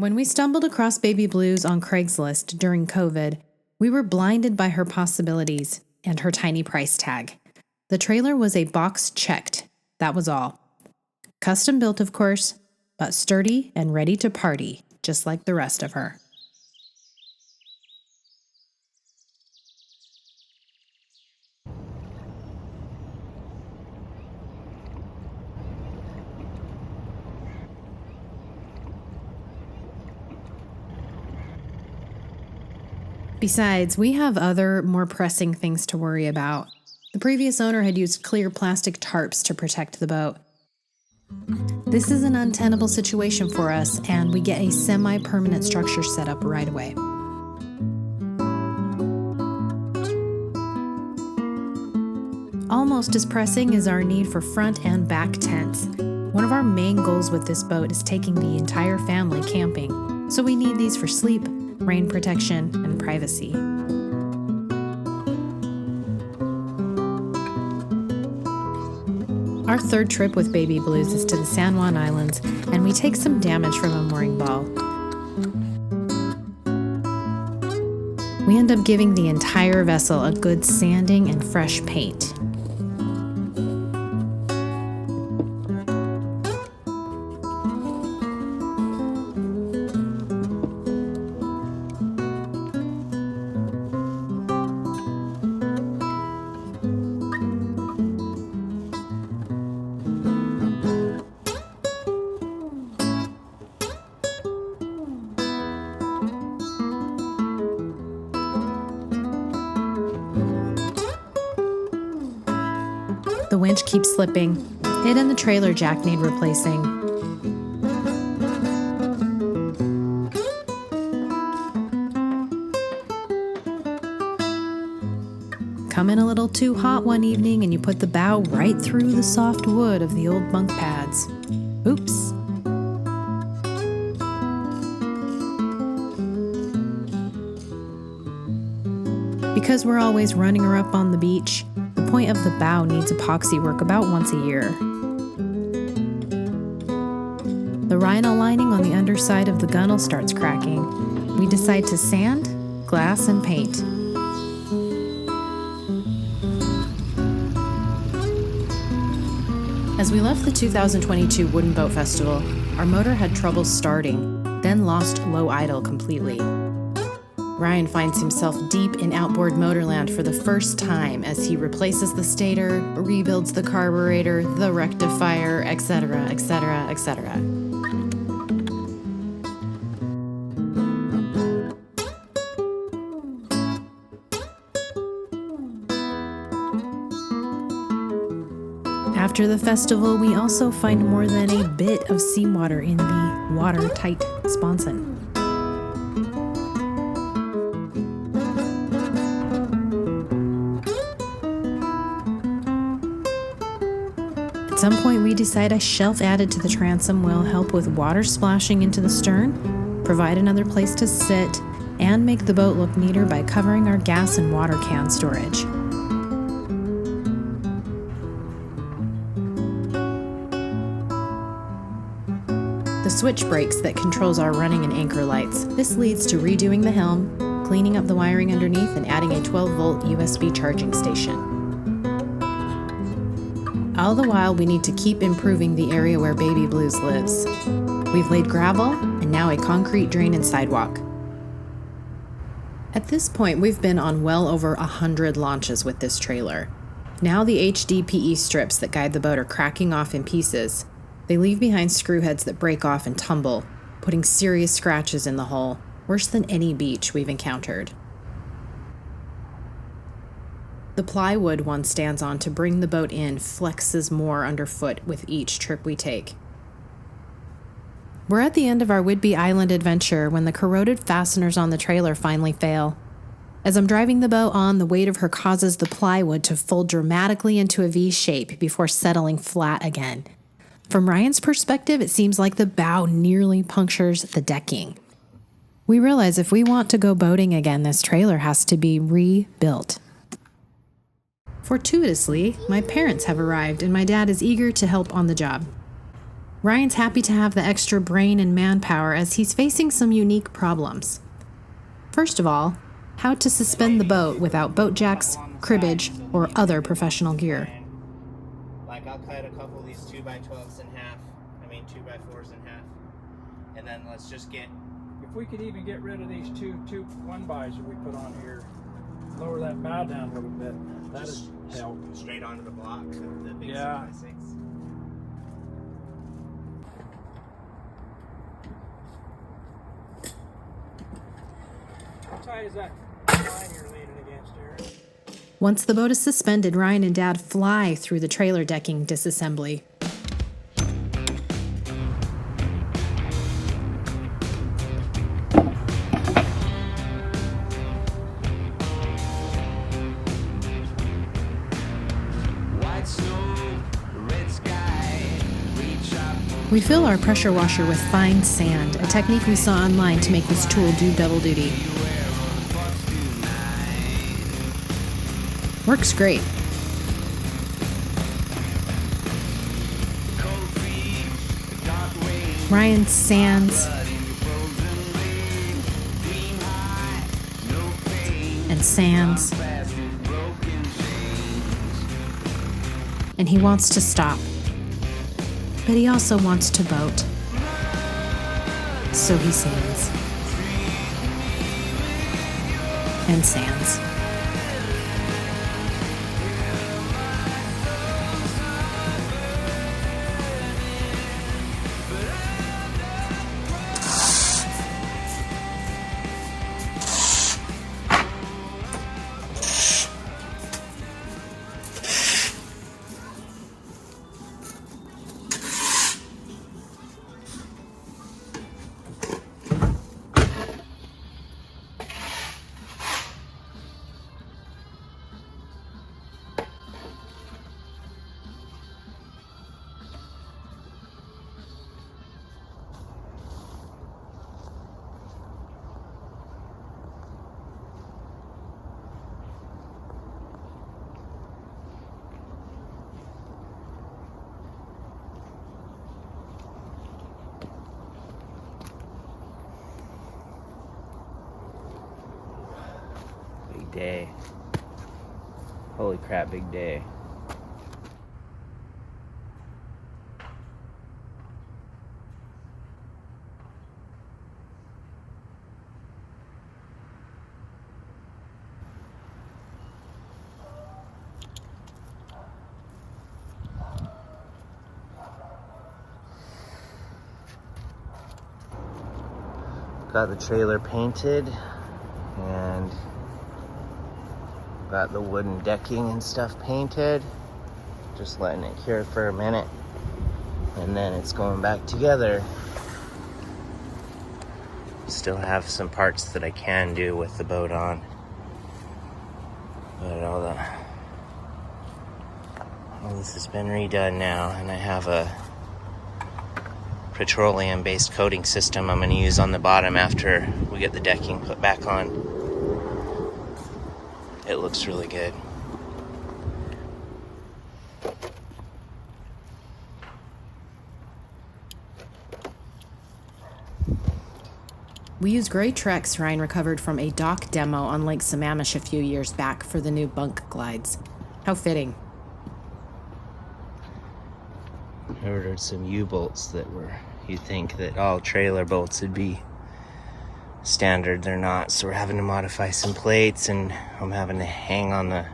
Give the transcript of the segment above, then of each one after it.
When we stumbled across Baby Blues on Craigslist during COVID, we were blinded by her possibilities and her tiny price tag. The trailer was a box checked, that was all. Custom built, of course, but sturdy and ready to party, just like the rest of her. Besides, we have other, more pressing things to worry about. The previous owner had used clear plastic tarps to protect the boat. This is an untenable situation for us, and we get a semi-permanent structure set up right away. Almost as pressing is our need for front and back tents. One of our main goals with this boat is taking the entire family camping, so we need these for sleep, rain protection, and privacy. Our third trip with Baby Blues is to the San Juan Islands, and we take some damage from a mooring ball. We end up giving the entire vessel a good sanding and fresh paint. The winch keeps slipping. It and the trailer jack need replacing. Come in a little too hot one evening and you put the bow right through the soft wood of the old bunk pads. Oops. Because we're always running her up on the beach, the point of the bow needs epoxy work about once a year. The rhino lining on the underside of the gunnel starts cracking. We decide to sand, glass, and paint. As we left the 2022 Wooden Boat Festival, our motor had trouble starting, then lost low idle completely. Ryan finds himself deep in outboard motorland for the first time as he replaces the stator, rebuilds the carburetor, the rectifier, etc., etc., etc. After the festival, we also find more than a bit of seawater in the watertight sponson. At some point, we decide a shelf added to the transom will help with water splashing into the stern, provide another place to sit, and make the boat look neater by covering our gas and water can storage. The switch breaks that controls our running and anchor lights. This leads to redoing the helm, cleaning up the wiring underneath, and adding a 12-volt USB charging station. All the while, we need to keep improving the area where Baby Blues lives. We've laid gravel, and now a concrete drain and sidewalk. At this point, we've been on well over 100 launches with this trailer. Now the HDPE strips that guide the boat are cracking off in pieces. They leave behind screw heads that break off and tumble, putting serious scratches in the hull, worse than any beach we've encountered. The plywood one stands on to bring the boat in flexes more underfoot with each trip we take. We're at the end of our Whidbey Island adventure when the corroded fasteners on the trailer finally fail. As I'm driving the boat on, the weight of her causes the plywood to fold dramatically into a V shape before settling flat again. From Ryan's perspective, it seems like the bow nearly punctures the decking. We realize if we want to go boating again, this trailer has to be rebuilt. Fortuitously, my parents have arrived and my dad is eager to help on the job. Ryan's happy to have the extra brain and manpower as he's facing some unique problems. First of all, how to suspend the boat without boat jacks, cribbage, or other professional gear. Like I'll cut a couple of these 2x12s in half, 2x4s in half, and then let's just get... If we could even get rid of these two 1-bys that we put on here, lower that bow down a little bit, that is help. Straight onto the blocks of the big 6x6. How tight is that line you're leaning against, Aaron? Once the boat is suspended, Ryan and Dad fly through the trailer decking disassembly. We fill our pressure washer with fine sand, a technique we saw online to make this tool do double duty. Works great. Ryan sands and sands, and he wants to stop. But he also wants to boat. So he sands. And sands. Big day. Holy crap, big day. Got the trailer painted and got the wooden decking and stuff painted. Just letting it cure for a minute and then it's going back together. Still have some parts that I can do with the boat on, but all this has been redone now, and I have a petroleum-based coating system I'm going to use on the bottom after we get the decking put back on. It looks really good. We use gray Trex Ryan recovered from a dock demo on Lake Sammamish a few years back for the new bunk glides. How fitting. I ordered some U-bolts that were, you'd think that all trailer bolts would be standard. They're not, so we're having to modify some plates and I'm having to hang on the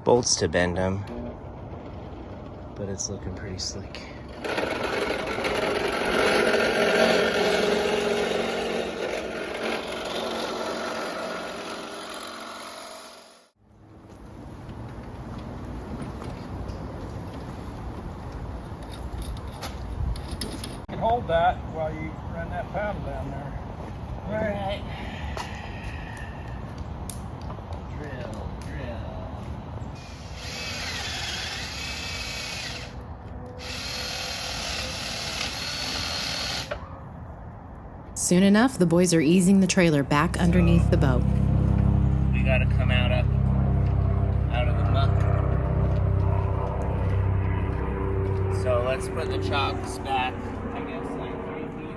bolts to bend them, but it's looking pretty slick. Hold that while you run that paddle down there. All right. Drill. Soon enough, the boys are easing the trailer back underneath the boat. We gotta come out of the muck. So let's put the chocks back, I guess, like right here.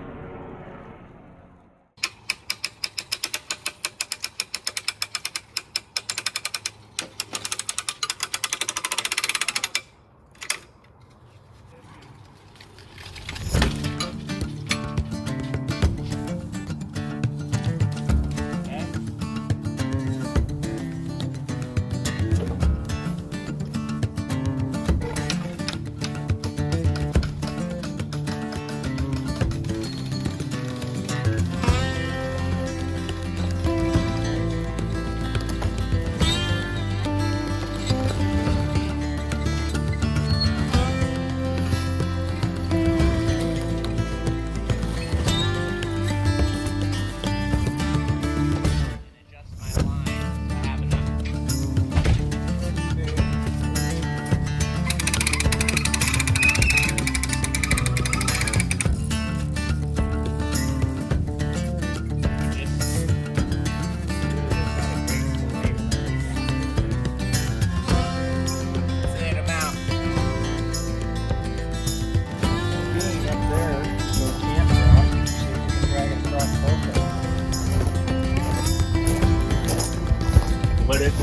What if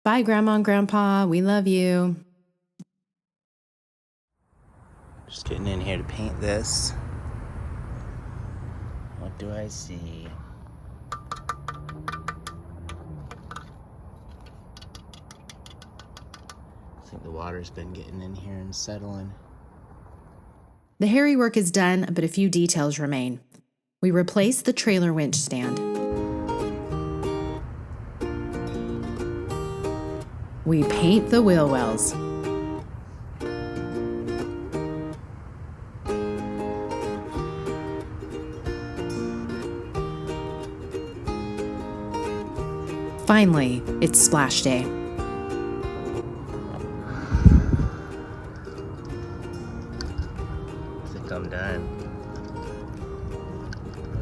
Bye, Grandma and Grandpa. We love you. Just getting in here to paint this. What do I see? I think the water's been getting in here and settling. The hairy work is done, but a few details remain. We replace the trailer winch stand. We paint the wheel wells. Finally, it's splash day. I think I'm done.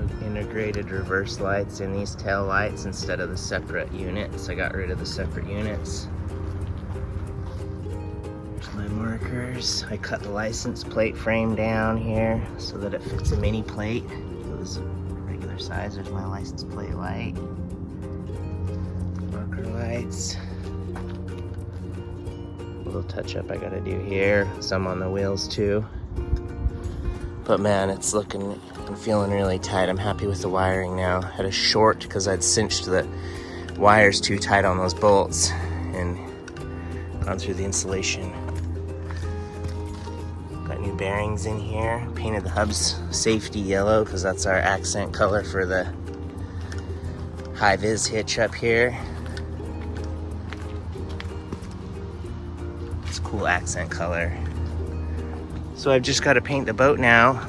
I've integrated reverse lights in these tail lights instead of the separate units. I got rid of the separate units. There's my markers. I cut the license plate frame down here so that it fits a mini plate. If it was a regular size, there's my license plate light. Marker lights. A little touch up I gotta do here. Some on the wheels too. But man, it's looking, I'm feeling really tight. I'm happy with the wiring now. Had a short because I'd cinched the wires too tight on those bolts and gone through the insulation. Got new bearings in here. Painted the hubs safety yellow because that's our accent color for the high-vis hitch up here. It's a cool accent color. So I've just got to paint the boat now,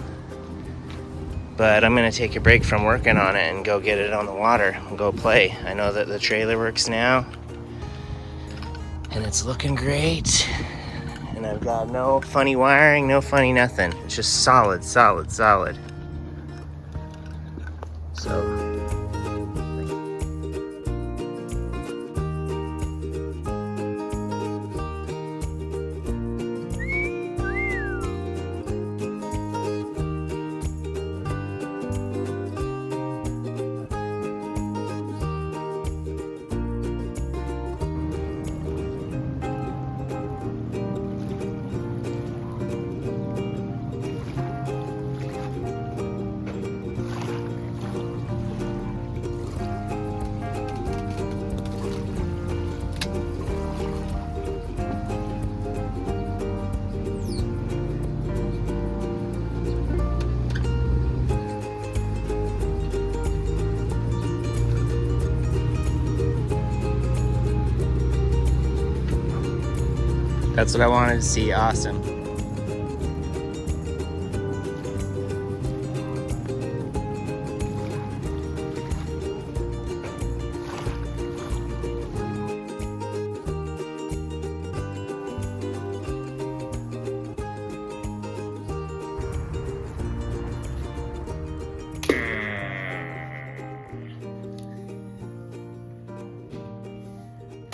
but I'm going to take a break from working on it and go get it on the water and go play. I know that the trailer works now, and it's looking great. And I've got no funny wiring, no funny nothing. It's just solid, solid, solid. So That's what I wanted to see. Awesome.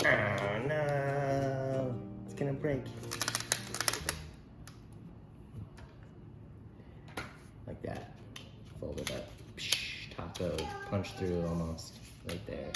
Oh no, it's gonna break. Like that. Fold it up. Psh, top load. Punch through almost. Right there.